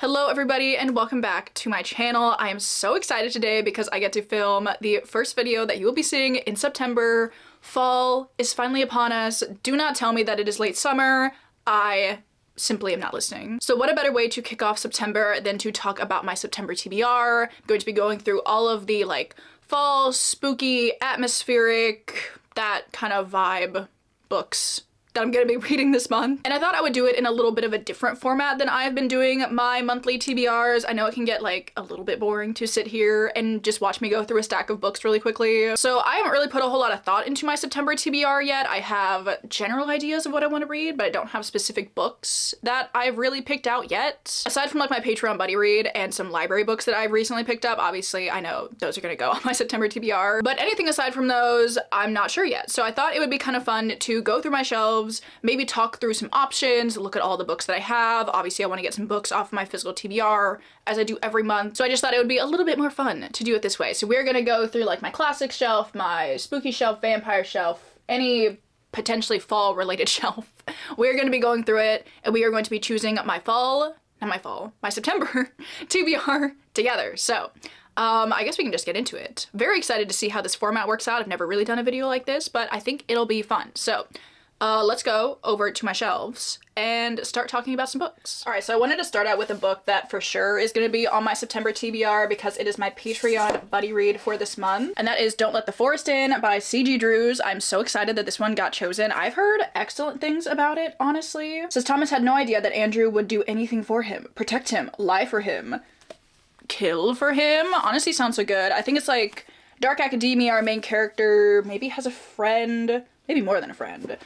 Hello everybody and welcome back to my channel. I am so excited today because I get to film the first video that you will be seeing in September. Fall is finally upon us. Do not tell me that it is late summer. I simply am not listening. So what a better way to kick off September than to talk about my September TBR. I'm going to be going through all of the fall, spooky, atmospheric, that kind of vibe books that I'm gonna be reading this month. And I thought I would do it in a little bit of a different format than I've been doing my monthly TBRs. I know it can get a little bit boring to sit here and just watch me go through a stack of books really quickly. So I haven't really put a whole lot of thought into my September TBR yet. I have general ideas of what I want to read, but I don't have specific books that I've really picked out yet. Aside from my Patreon buddy read and some library books that I've recently picked up, obviously I know those are gonna go on my September TBR, but anything aside from those, I'm not sure yet. So I thought it would be kind of fun to go through my shelves, maybe talk through some options, look at all the books that I have. Obviously I want to get some books off my physical TBR as I do every month. So I just thought it would be a little bit more fun to do it this way. So we're gonna go through my classic shelf, my spooky shelf, vampire shelf, any potentially fall related shelf. We're gonna be going through it and we are going to be choosing my September TBR together. So I guess we can just get into it. Very excited to see how this format works out. I've never really done a video like this, but I think it'll be fun. So let's go over to my shelves and start talking about some books. All right, so I wanted to start out with a book that for sure is going to be on my September TBR because it is my Patreon buddy read for this month, and that is Don't Let the Forest In by C.G. Drews. I'm so excited that this one got chosen. I've heard excellent things about it, honestly. It says Thomas had no idea that Andrew would do anything for him, protect him, lie for him, kill for him. Honestly, sounds so good. I think it's dark academia. Our main character maybe has a friend, maybe more than a friend,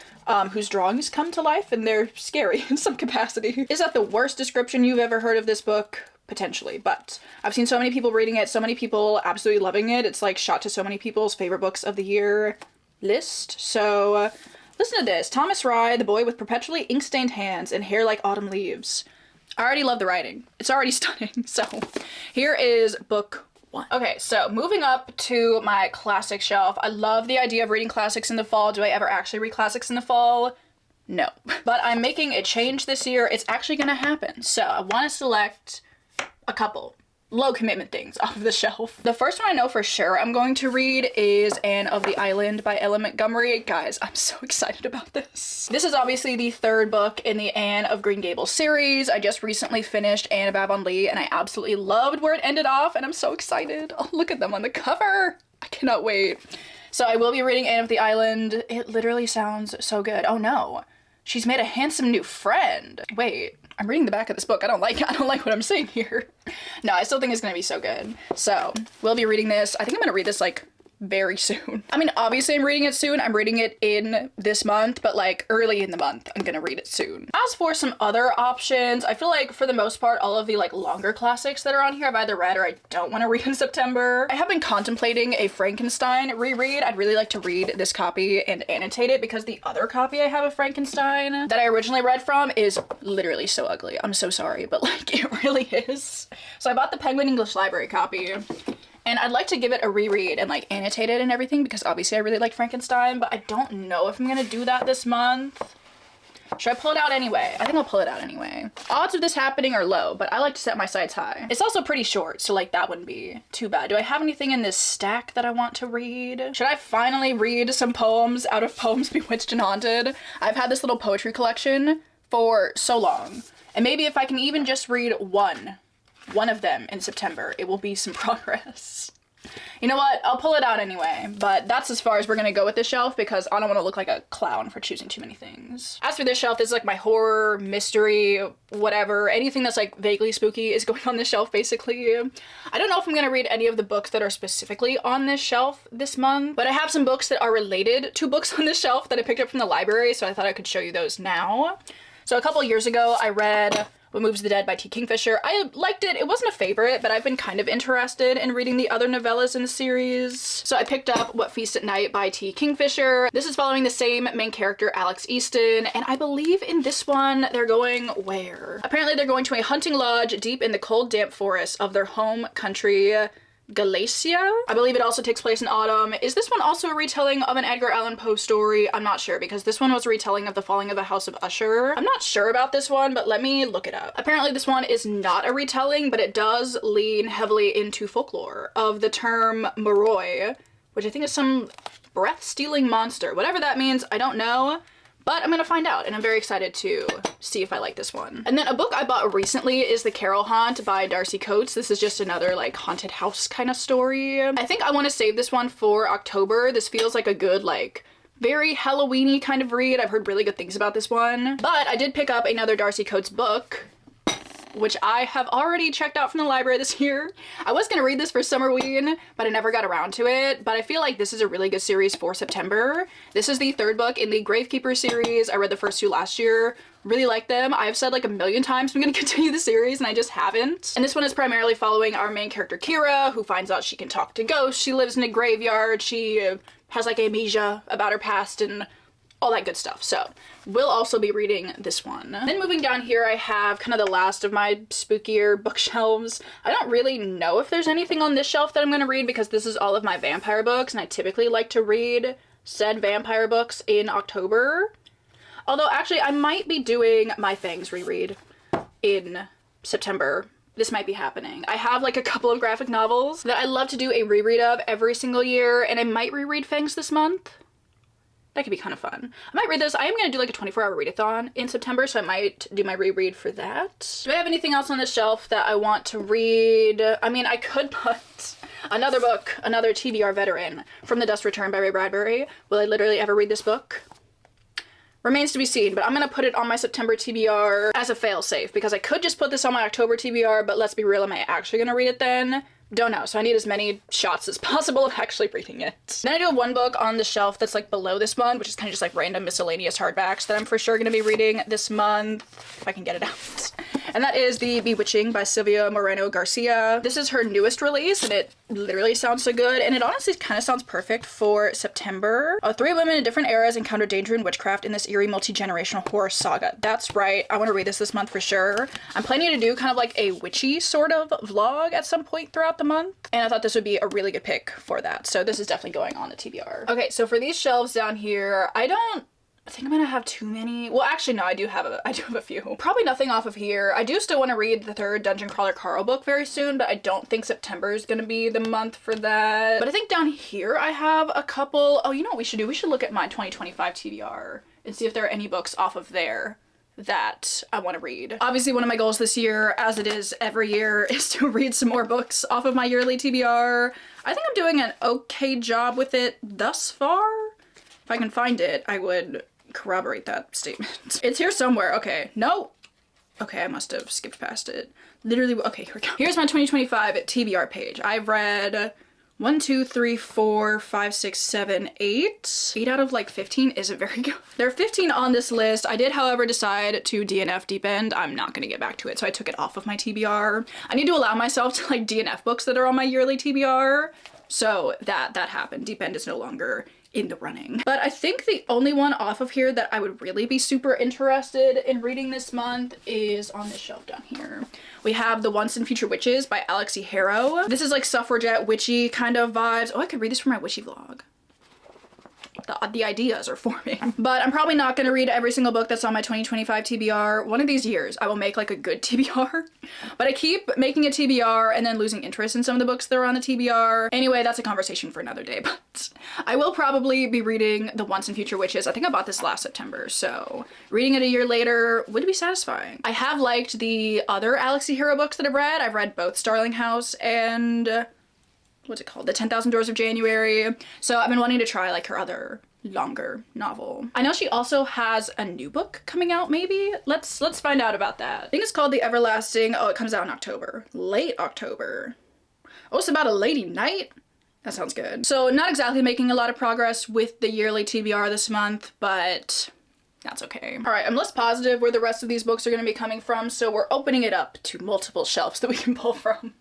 whose drawings come to life and they're scary in some capacity. Is that the worst description you've ever heard of this book? Potentially, but I've seen so many people reading it, so many people absolutely loving it. It's shot to so many people's favorite books of the year list. So listen to this. Thomas Rye, the boy with perpetually ink-stained hands and hair like autumn leaves. I already love the writing. It's already stunning. So here is book one. Okay, so moving up to my classic shelf. I love the idea of reading classics in the fall. Do I ever actually read classics in the fall? No. But I'm making a change this year. It's actually gonna happen. So I want to select a couple low commitment things off of the shelf. The first one I know for sure I'm going to read is Anne of the Island by Ella Montgomery. Guys, I'm so excited about this. This is obviously the third book in the Anne of Green Gables series. I just recently finished Anne of Avonlea and I absolutely loved where it ended off and I'm so excited. Oh, look at them on the cover. I cannot wait. So I will be reading Anne of the Island. It literally sounds so good. Oh no, she's made a handsome new friend. Wait. I'm reading the back of this book. I don't like what I'm seeing here. No, I still think it's gonna be so good. So we'll be reading this. I think I'm gonna read this very soon. I mean, obviously I'm reading it soon. I'm reading it in this month, but early in the month, I'm gonna read it soon. As for some other options, I feel for the most part, all of the longer classics that are on here I've either read or I don't want to read in September. I have been contemplating a Frankenstein reread. I'd really like to read this copy and annotate it because the other copy I have of Frankenstein that I originally read from is literally so ugly. I'm so sorry, but it really is. So I bought the Penguin English Library copy. And I'd like to give it a reread and annotate it and everything because obviously I really like Frankenstein, but I don't know if I'm gonna do that this month. Should I pull it out anyway? I think I'll pull it out anyway. Odds of this happening are low, but I like to set my sights high. It's also pretty short, so that wouldn't be too bad. Do I have anything in this stack that I want to read? Should I finally read some poems out of Poems Bewitched and Haunted? I've had this little poetry collection for so long, and maybe if I can even just read one of them in September, it will be some progress. You know what? I'll pull it out anyway, but that's as far as we're gonna go with this shelf because I don't want to look like a clown for choosing too many things. As for this shelf, this is my horror, mystery, whatever. Anything that's vaguely spooky is going on this shelf, basically. I don't know if I'm gonna read any of the books that are specifically on this shelf this month, but I have some books that are related to books on this shelf that I picked up from the library, so I thought I could show you those now. So a couple years ago, I read What Moves the Dead by T. Kingfisher. I liked it. It wasn't a favorite, but I've been kind of interested in reading the other novellas in the series. So I picked up What Feast at Night by T. Kingfisher. This is following the same main character, Alex Easton, and I believe in this one they're going where? Apparently they're going to a hunting lodge deep in the cold, damp forests of their home country, Galacia. I believe it also takes place in autumn. Is this one also a retelling of an Edgar Allan Poe story? I'm not sure, because this one was a retelling of The Falling of the House of Usher. I'm not sure about this one, but let me look it up. Apparently this one is not a retelling, but it does lean heavily into folklore of the term Moroi, which I think is some breath-stealing monster. Whatever that means, I don't know. But I'm gonna find out, and I'm very excited to see if I like this one. And then a book I bought recently is The Carol Haunt by Darcy Coates. This is just another like haunted house kind of story. I think I want to save this one for October. This feels like a good like very Halloween-y kind of read. I've heard really good things about this one. But I did pick up another Darcy Coates book, which I have already checked out from the library this year. I was gonna read this for Summerween, but I never got around to it. But I feel like this is a really good series for September. This is the third book in the Gravekeeper series. I read the first two last year. Really like them. I've said like a million times I'm gonna continue the series, and I just haven't. And this one is primarily following our main character Kira, who finds out she can talk to ghosts. She lives in a graveyard. She has like amnesia about her past and all that good stuff. So we'll also be reading this one. Then moving down here, I have kind of the last of my spookier bookshelves. I don't really know if there's anything on this shelf that I'm gonna read, because this is all of my vampire books, and I typically like to read said vampire books in October. Although actually I might be doing My Fangs reread in September. This might be happening. I have like a couple of graphic novels that I love to do a reread of every single year, and I might reread Fangs this month. That could be kind of fun. I might read this. I am going to do like a 24-hour readathon in September, so I might do my reread for that. Do I have anything else on this shelf that I want to read? I mean, I could put another book, another TBR veteran, From the Dust Return by Ray Bradbury. Will I literally ever read this book? Remains to be seen, but I'm going to put it on my September TBR as a fail-safe, because I could just put this on my October TBR, but let's be real, am I actually going to read it then? Don't know, so I need as many shots as possible of actually reading it. Then I do have one book on the shelf that's like below this one, which is kind of just like random miscellaneous hardbacks that I'm for sure going to be reading this month, if I can get it out. And that is The Bewitching by Silvia Moreno Garcia. This is her newest release, and it literally sounds so good, and it honestly kind of sounds perfect for September. Three women in different eras encounter danger and witchcraft in this eerie multi-generational horror saga. That's right, I want to read this month for sure. I'm planning to do kind of like a witchy sort of vlog at some point throughout the month, and I thought this would be a really good pick for that, so this is definitely going on the TBR. Okay, so for these shelves down here, I think I'm gonna have too many. Well, actually, no, I do have a few. Probably nothing off of here. I do still want to read the third Dungeon Crawler Carl book very soon, but I don't think September is gonna be the month for that. But I think down here I have a couple. Oh, you know what we should do? We should look at my 2025 TBR and see if there are any books off of there that I want to read. Obviously, one of my goals this year, as it is every year, is to read some more books off of my yearly TBR. I think I'm doing an okay job with it thus far. If I can find it, I would corroborate that statement. It's here somewhere. Okay, no. Okay, I must have skipped past it. Literally, okay, here we go. Here's my 2025 TBR page. I've read 1, 2, 3, 4, 5, 6, 7, 8. 8 out of like 15 isn't very good. There are 15 on this list. I did, however, decide to DNF Deep End. I'm not gonna get back to it, so I took it off of my TBR. I need to allow myself to like DNF books that are on my yearly TBR. So that happened. Deep End is no longer in the running. But I think the only one off of here that I would really be super interested in reading this month is on this shelf down here. We have The Once and Future Witches by Alex E. Harrow. This is like suffragette witchy kind of vibes. Oh, I could read this for my witchy vlog. The ideas are forming. But I'm probably not going to read every single book that's on my 2025 TBR. One of these years I will make like a good TBR. But I keep making a TBR and then losing interest in some of the books that are on the TBR. Anyway, that's a conversation for another day. But I will probably be reading The Once and Future Witches. I think I bought this last September, so reading it a year later would be satisfying. I have liked the other Alex E. Harrow books that I've read. I've read both Starling House and what's it called? The 10,000 Doors of January. So I've been wanting to try like her other longer novel. I know she also has a new book coming out, maybe? Let's find out about that. I think it's called The Everlasting. Oh, it comes out in October. Late October. Oh, it's about a lady knight? That sounds good. So not exactly making a lot of progress with the yearly TBR this month, but that's okay. All right, I'm less positive where the rest of these books are gonna be coming from, so we're opening it up to multiple shelves that we can pull from.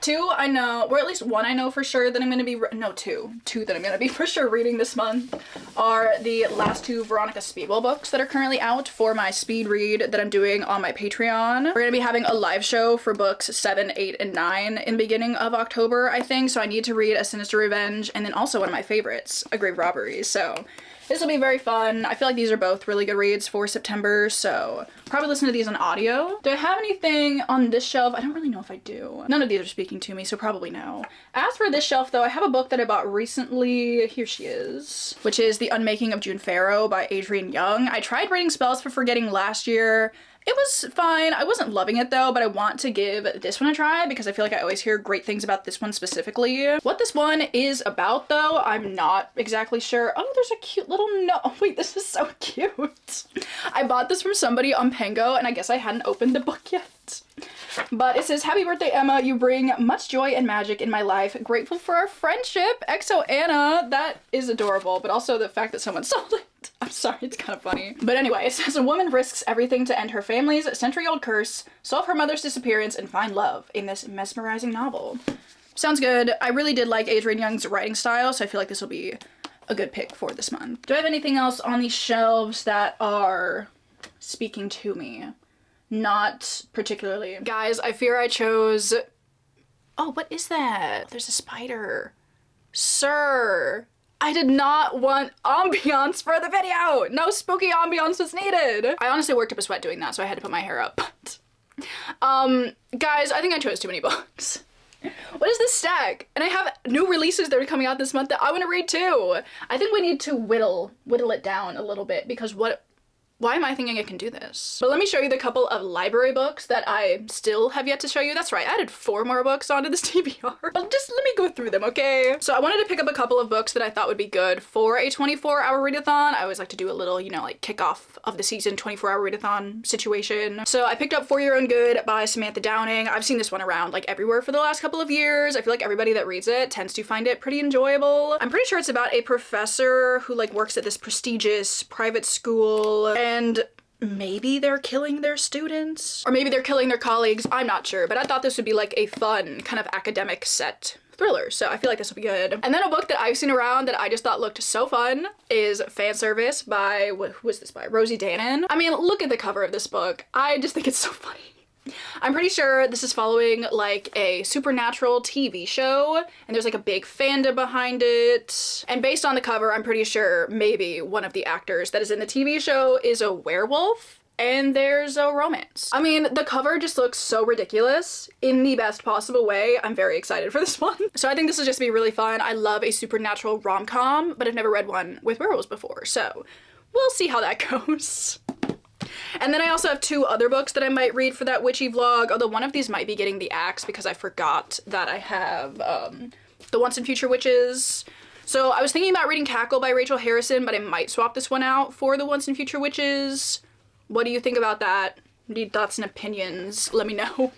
Two I know, or at least one I know for sure that I'm gonna be, no, two that I'm gonna be for sure reading this month are the last two Veronica Speedwell books that are currently out for my speed read that I'm doing on my Patreon. We're gonna be having a live show for books 7, 8, and 9 in the beginning of October, I think, so I need to read A Sinister Revenge and then also one of my favorites, A Grave Robbery, so this will be very fun. I feel like these are both really good reads for September, so probably listen to these on audio. Do I have anything on this shelf? I don't really know if I do. None of these are speaking to me, so probably no. As for this shelf though, I have a book that I bought recently, here she is, which is The Unmaking of June Farrow by Adrienne Young. I tried reading Spells for Forgetting last year. It was fine. I wasn't loving it though, but I want to give this one a try because I feel like I always hear great things about this one specifically. What this one is about though, I'm not exactly sure. Oh, there's a cute little note. Oh wait, this is so cute. I bought this from somebody on Pango and I guess I hadn't opened the book yet. But it says, "Happy birthday, Emma. You bring much joy and magic in my life. Grateful for our friendship. XO Anna." That is adorable, but also the fact that someone sold it. I'm sorry, it's kind of funny. But anyway, it says, "A woman risks everything to end her family's century-old curse, solve her mother's disappearance, and find love in this mesmerizing novel." Sounds good. I really did like Adrienne Young's writing style, so I feel like this will be a good pick for this month. Do I have anything else on these shelves that are speaking to me? Not particularly. Guys, I fear I chose... Oh, what is that? There's a spider. Sir, I did not want ambiance for the video. No spooky ambiance was needed. I honestly worked up a sweat doing that, so I had to put my hair up. But, guys, I think I chose too many books. What is this stack? And I have new releases that are coming out this month that I want to read too. I think we need to whittle it down a little bit because why am I thinking I can do this? But let me show you the couple of library books that I still have yet to show you. That's right, I added 4 more books onto this TBR. But just let me go through them, okay? So I wanted to pick up a couple of books that I thought would be good for a 24-hour readathon. I always like to do a little, you know, like kickoff of the season 24-hour readathon situation. So I picked up For Your Own Good by Samantha Downing. I've seen this one around like everywhere for the last couple of years. I feel like everybody that reads it tends to find it pretty enjoyable. I'm pretty sure it's about a professor who like works at this prestigious private school and maybe they're killing their students or maybe they're killing their colleagues. I'm not sure, but I thought this would be like a fun kind of academic set thriller, so I feel like this will be good. And then a book that I've seen around that I just thought looked so fun is Fan Service by, who is this by? Rosie Danan. I mean, look at the cover of this book. I just think it's so funny. I'm pretty sure this is following like a supernatural TV show and there's like a big fandom behind it. And based on the cover, I'm pretty sure maybe one of the actors that is in the TV show is a werewolf and there's a romance. I mean, the cover just looks so ridiculous in the best possible way. I'm very excited for this one. So I think this will just be really fun. I love a supernatural rom-com, but I've never read one with werewolves before, so we'll see how that goes. And then I also have 2 other books that I might read for that witchy vlog, although one of these might be getting the axe because I forgot that I have The Once and Future Witches. So I was thinking about reading Cackle by Rachel Harrison, but I might swap this one out for The Once and Future Witches. What do you think about that? Need thoughts and opinions, let me know.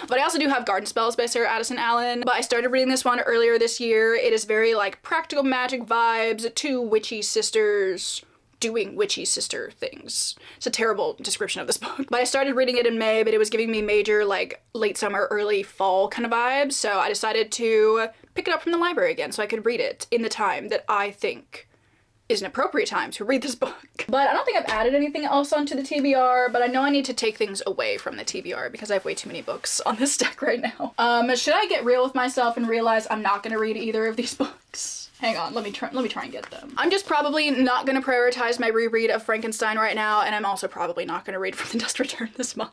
But I also do have Garden Spells by Sarah Addison Allen, but I started reading this one earlier this year. It is very like practical magic vibes, 2 witchy sisters doing witchy sister things. It's a terrible description of this book. But I started reading it in May, but it was giving me major like late summer, early fall kind of vibes, so I decided to pick it up from the library again so I could read it in the time that I think is an appropriate time to read this book. But I don't think I've added anything else onto the TBR, but I know I need to take things away from the TBR because I have way too many books on this deck right now. Should I get real with myself and realize I'm not gonna read either of these books? Hang on, let me try and get them. I'm just probably not gonna prioritize my reread of Frankenstein right now, and I'm also probably not gonna read From the Dust Return this month.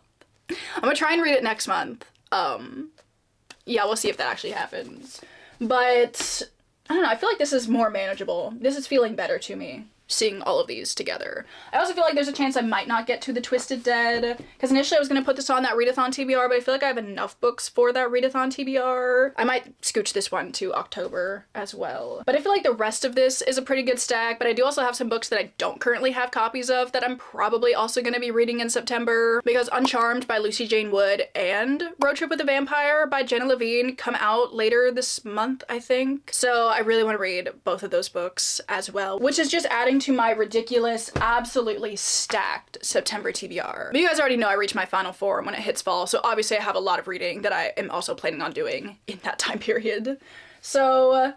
I'm gonna try and read it next month. Yeah, we'll see if that actually happens. But I don't know, I feel like this is more manageable. This is feeling better to me, seeing all of these together. I also feel like there's a chance I might not get to The Twisted Dead, because initially I was going to put this on that Readathon TBR, but I feel like I have enough books for that Readathon TBR. I might scooch this one to October as well. But I feel like the rest of this is a pretty good stack, but I do also have some books that I don't currently have copies of that I'm probably also going to be reading in September, because Uncharmed by Lucy Jane Wood and Road Trip with a Vampire by Jenna Levine come out later this month, I think. So I really want to read both of those books as well, which is just adding into my ridiculous, absolutely stacked September TBR. But you guys already know I reach my final form when it hits fall, so obviously I have a lot of reading that I am also planning on doing in that time period. So,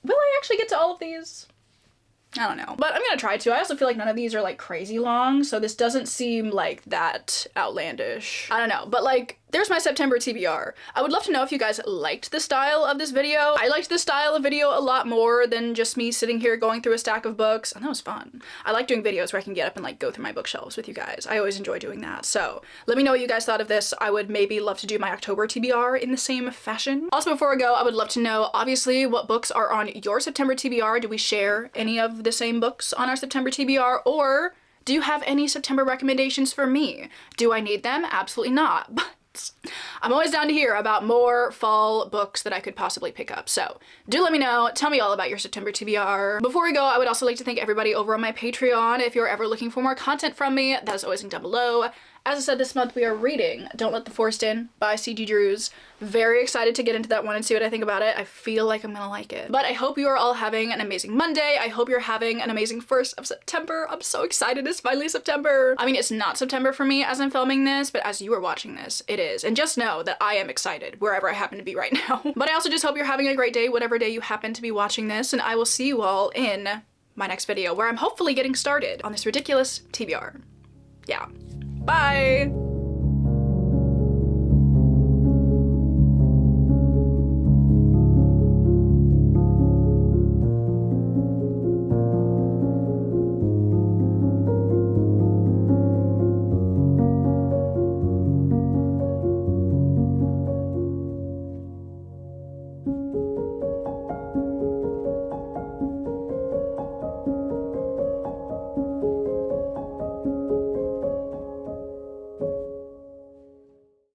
will I actually get to all of these? I don't know, but I'm gonna try to. I also feel like none of these are like crazy long, so this doesn't seem like that outlandish. I don't know, but like, there's my September TBR. I would love to know if you guys liked the style of this video. I liked this style of video a lot more than just me sitting here going through a stack of books, and that was fun. I like doing videos where I can get up and like go through my bookshelves with you guys. I always enjoy doing that, so let me know what you guys thought of this. I would maybe love to do my October TBR in the same fashion. Also, before we go, I would love to know, obviously, what books are on your September TBR. Do we share any of the same books on our September TBR, or do you have any September recommendations for me? Do I need them? Absolutely not. But I'm always down to hear about more fall books that I could possibly pick up, so do let me know. Tell me all about your September TBR. Before we go, I would also like to thank everybody over on my Patreon. If you're ever looking for more content from me, that is always linked down below. As I said, this month we are reading Don't Let the Forest In by C.G. Drews. Very excited to get into that one and see what I think about it. I feel like I'm gonna like it. But I hope you are all having an amazing Monday. I hope you're having an amazing 1st of September. I'm so excited it's finally September. I mean, it's not September for me as I'm filming this, but as you are watching this, it is. And just know that I am excited wherever I happen to be right now. But I also just hope you're having a great day, whatever day you happen to be watching this, and I will see you all in my next video where I'm hopefully getting started on this ridiculous TBR. Yeah. Bye!